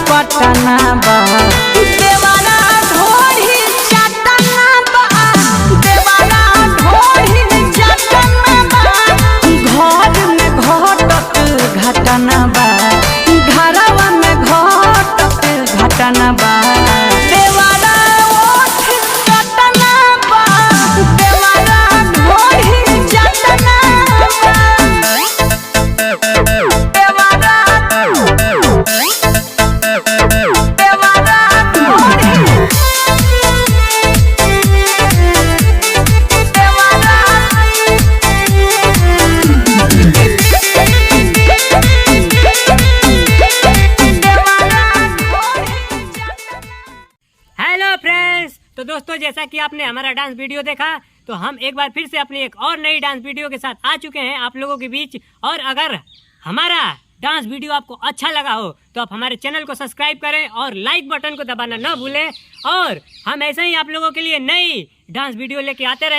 पटना बा देवारा ढोरी चटना बा देवारा ढोरी चटना बा घर में घटत घटना बा घरवा में घटत घटना बा देवारा ओठ चटना बा देवारा ढोरी चटना बा हेलो फ्रेंड्स, तो दोस्तों जैसा कि आपने हमारा डांस वीडियो देखा, तो हम एक बार फिर से अपनी एक और नई डांस वीडियो के साथ आ चुके हैं आप लोगों के बीच। और अगर हमारा डांस वीडियो आपको अच्छा लगा हो तो आप हमारे चैनल को सब्सक्राइब करें और लाइक बटन को दबाना न भूलें। और हम ऐसे ही आप लोगों के लिए नई डांस वीडियो लेके आते रहे।